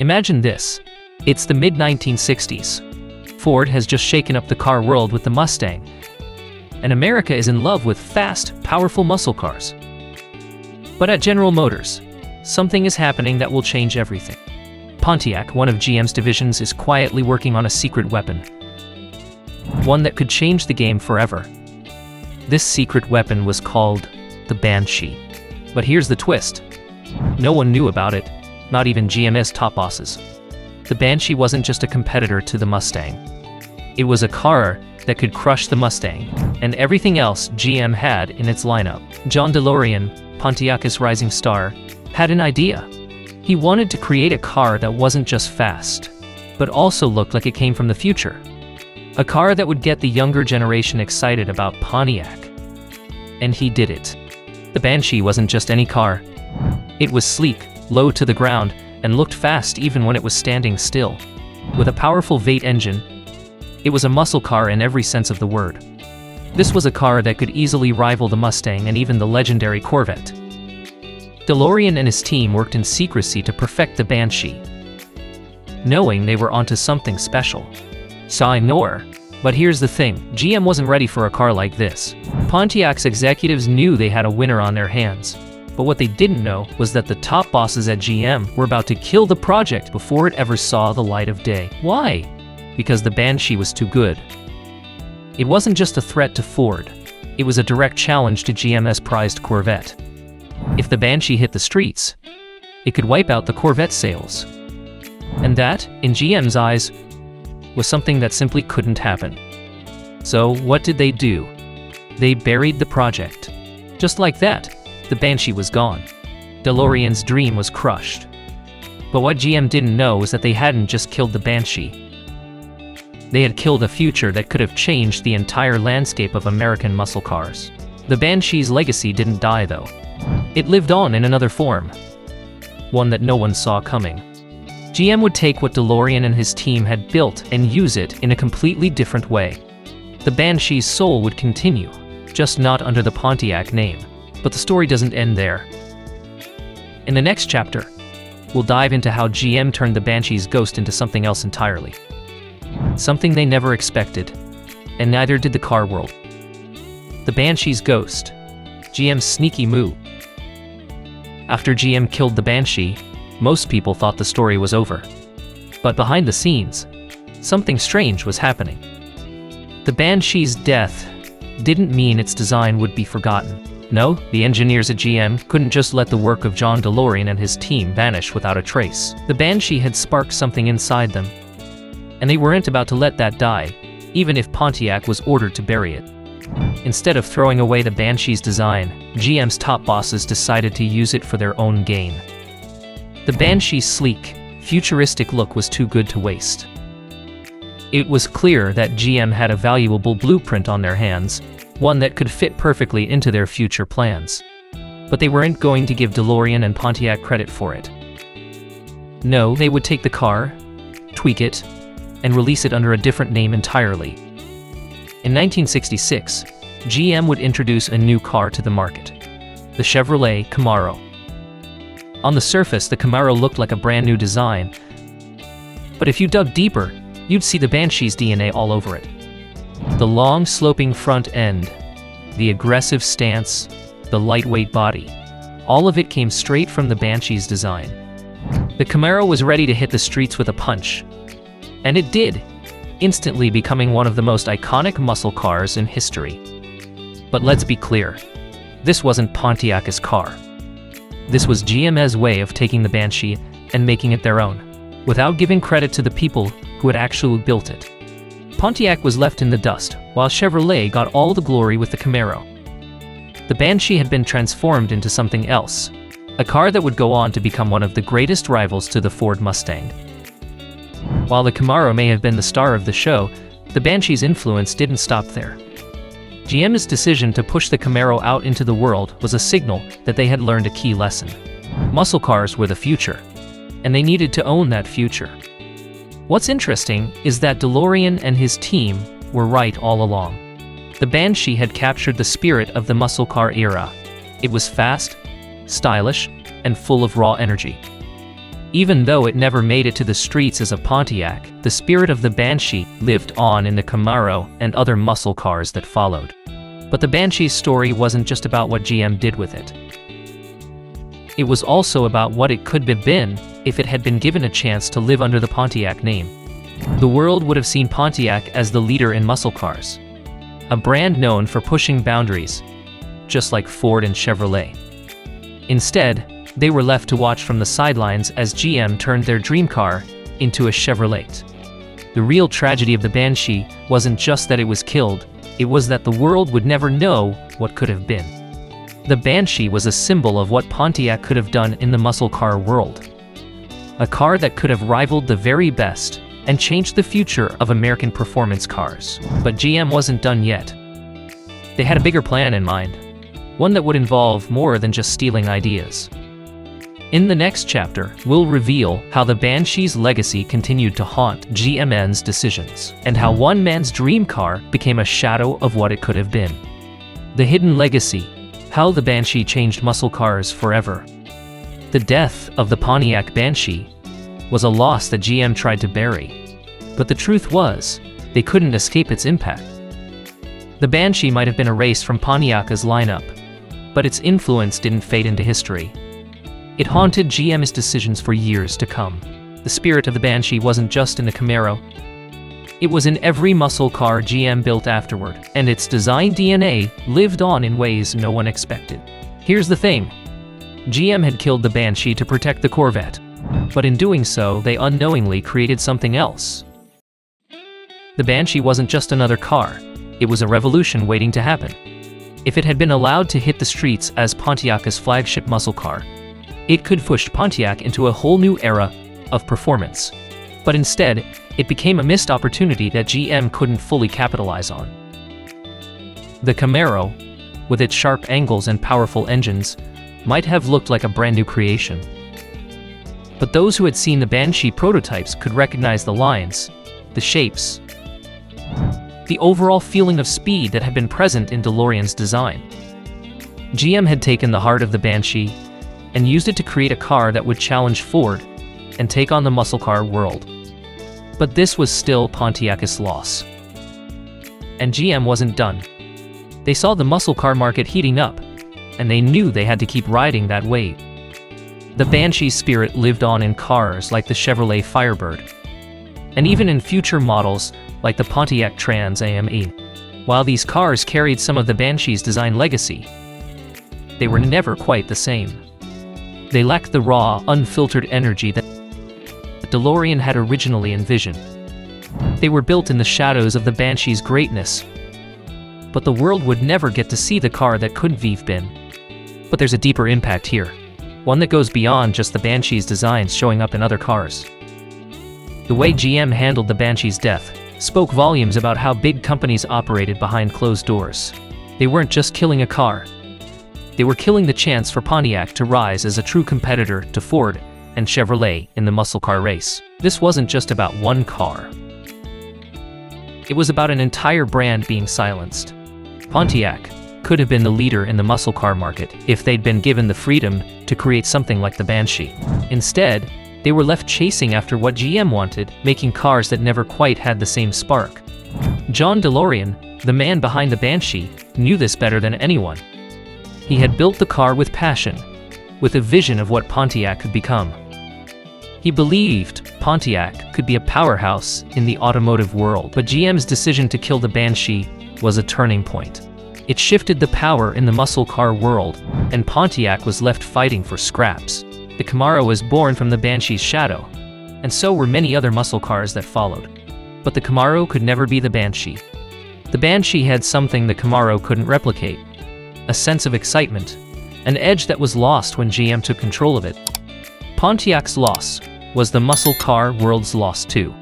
Imagine this. It's the mid-1960s. Ford has just shaken up the car world with the Mustang, and America is in love with fast, powerful muscle cars. But at General Motors, something is happening that will change everything. Pontiac, one of GM's divisions, is quietly working on a secret weapon. One that could change the game forever. This secret weapon was called the Banshee. But here's the twist. No one knew about it, not even GM's top bosses. The Banshee wasn't just a competitor to the Mustang. It was a car that could crush the Mustang and everything else GM had in its lineup. John DeLorean, Pontiac's rising star, had an idea. He wanted to create a car that wasn't just fast, but also looked like it came from the future. A car that would get the younger generation excited about Pontiac. And he did it. The Banshee wasn't just any car. It was sleek, low to the ground, and looked fast even when it was standing still. With a powerful V8 engine, it was a muscle car in every sense of the word. This was a car that could easily rival the Mustang and even the legendary Corvette. DeLorean and his team worked in secrecy to perfect the Banshee, knowing they were onto something special. But here's the thing, GM wasn't ready for a car like this. Pontiac's executives knew they had a winner on their hands. But what they didn't know was that the top bosses at GM were about to kill the project before it ever saw the light of day. Why? Because the Banshee was too good. It wasn't just a threat to Ford. It was a direct challenge to GM's prized Corvette. If the Banshee hit the streets, it could wipe out the Corvette sales. And that, in GM's eyes, was something that simply couldn't happen. So what did they do? They buried the project. Just like that, the Banshee was gone. DeLorean's dream was crushed. But what GM didn't know was that they hadn't just killed the Banshee. They had killed a future that could have changed the entire landscape of American muscle cars. The Banshee's legacy didn't die though. It lived on in another form. One that no one saw coming. GM would take what DeLorean and his team had built and use it in a completely different way. The Banshee's soul would continue, just not under the Pontiac name. But the story doesn't end there. In the next chapter, we'll dive into how GM turned the Banshee's ghost into something else entirely. Something they never expected, and neither did the car world. The Banshee's ghost, GM's sneaky move. After GM killed the Banshee, most people thought the story was over. But behind the scenes, something strange was happening. The Banshee's death didn't mean its design would be forgotten. No, the engineers at GM couldn't just let the work of John DeLorean and his team vanish without a trace. The Banshee had sparked something inside them, and they weren't about to let that die, even if Pontiac was ordered to bury it. Instead of throwing away the Banshee's design, GM's top bosses decided to use it for their own gain. The Banshee's sleek, futuristic look was too good to waste. It was clear that GM had a valuable blueprint on their hands, one that could fit perfectly into their future plans. But they weren't going to give DeLorean and Pontiac credit for it. No, they would take the car, tweak it, and release it under a different name entirely. In 1966, GM would introduce a new car to the market, the Chevrolet Camaro. On the surface, the Camaro looked like a brand new design, but if you dug deeper, you'd see the Banshee's DNA all over it. The long sloping front end, the aggressive stance, the lightweight body, all of it came straight from the Banshee's design. The Camaro was ready to hit the streets with a punch, and it did, instantly becoming one of the most iconic muscle cars in history. But let's be clear, this wasn't Pontiac's car. This was GM's way of taking the Banshee and making it their own, without giving credit to the people who had actually built it. Pontiac was left in the dust, while Chevrolet got all the glory with the Camaro. The Banshee had been transformed into something else, a car that would go on to become one of the greatest rivals to the Ford Mustang. While the Camaro may have been the star of the show, the Banshee's influence didn't stop there. GM's decision to push the Camaro out into the world was a signal that they had learned a key lesson. Muscle cars were the future, and they needed to own that future. What's interesting is that DeLorean and his team were right all along. The Banshee had captured the spirit of the muscle car era. It was fast, stylish, and full of raw energy. Even though it never made it to the streets as a Pontiac, the spirit of the Banshee lived on in the Camaro and other muscle cars that followed. But the Banshee's story wasn't just about what GM did with it. It was also about what it could have been if it had been given a chance to live under the Pontiac name. The world would have seen Pontiac as the leader in muscle cars, a brand known for pushing boundaries, just like Ford and Chevrolet. Instead, they were left to watch from the sidelines as GM turned their dream car into a Chevrolet. The real tragedy of the Banshee wasn't just that it was killed, it was that the world would never know what could have been. The Banshee was a symbol of what Pontiac could have done in the muscle car world. A car that could have rivaled the very best and changed the future of American performance cars. But GM wasn't done yet. They had a bigger plan in mind, one that would involve more than just stealing ideas. In the next chapter, we'll reveal how the Banshee's legacy continued to haunt GM's decisions, and how one man's dream car became a shadow of what it could have been. The hidden legacy, how the Banshee changed muscle cars forever. The death of the Pontiac Banshee was a loss that GM tried to bury, but the truth was, they couldn't escape its impact. The Banshee might have been erased from Pontiac's lineup, but its influence didn't fade into history. It haunted GM's decisions for years to come. The spirit of the Banshee wasn't just in the Camaro. It was in every muscle car GM built afterward, and its design DNA lived on in ways no one expected. Here's the thing. GM had killed the Banshee to protect the Corvette, but in doing so, they unknowingly created something else. The Banshee wasn't just another car. It was a revolution waiting to happen. If it had been allowed to hit the streets as Pontiac's flagship muscle car, it could push Pontiac into a whole new era of performance. But instead, it became a missed opportunity that GM couldn't fully capitalize on. The Camaro, with its sharp angles and powerful engines, might have looked like a brand new creation. But those who had seen the Banshee prototypes could recognize the lines, the shapes, the overall feeling of speed that had been present in DeLorean's design. GM had taken the heart of the Banshee and used it to create a car that would challenge Ford and take on the muscle car world. But this was still Pontiac's loss. And GM wasn't done. They saw the muscle car market heating up, and they knew they had to keep riding that wave. The Banshee's spirit lived on in cars like the Chevrolet Firebird, and even in future models like the Pontiac Trans Am. While these cars carried some of the Banshee's design legacy, they were never quite the same. They lacked the raw, unfiltered energy that DeLorean had originally envisioned. They were built in the shadows of the Banshee's greatness, but the world would never get to see the car that could have been. But there's a deeper impact here, one that goes beyond just the Banshee's designs showing up in other cars. The way GM handled the Banshee's death spoke volumes about how big companies operated behind closed doors. They weren't just killing a car. They were killing the chance for Pontiac to rise as a true competitor to Ford and Chevrolet in the muscle car race. This wasn't just about one car. It was about an entire brand being silenced. Pontiac could have been the leader in the muscle car market if they'd been given the freedom to create something like the Banshee. Instead, they were left chasing after what GM wanted, making cars that never quite had the same spark. John DeLorean, the man behind the Banshee, knew this better than anyone. He had built the car with passion, with a vision of what Pontiac could become. He believed Pontiac could be a powerhouse in the automotive world, but GM's decision to kill the Banshee was a turning point. It shifted the power in the muscle car world, and Pontiac was left fighting for scraps. The Camaro was born from the Banshee's shadow, and so were many other muscle cars that followed. But the Camaro could never be the Banshee. The Banshee had something the Camaro couldn't replicate: a sense of excitement, an edge that was lost when GM took control of it. Pontiac's loss was the muscle car world's loss too.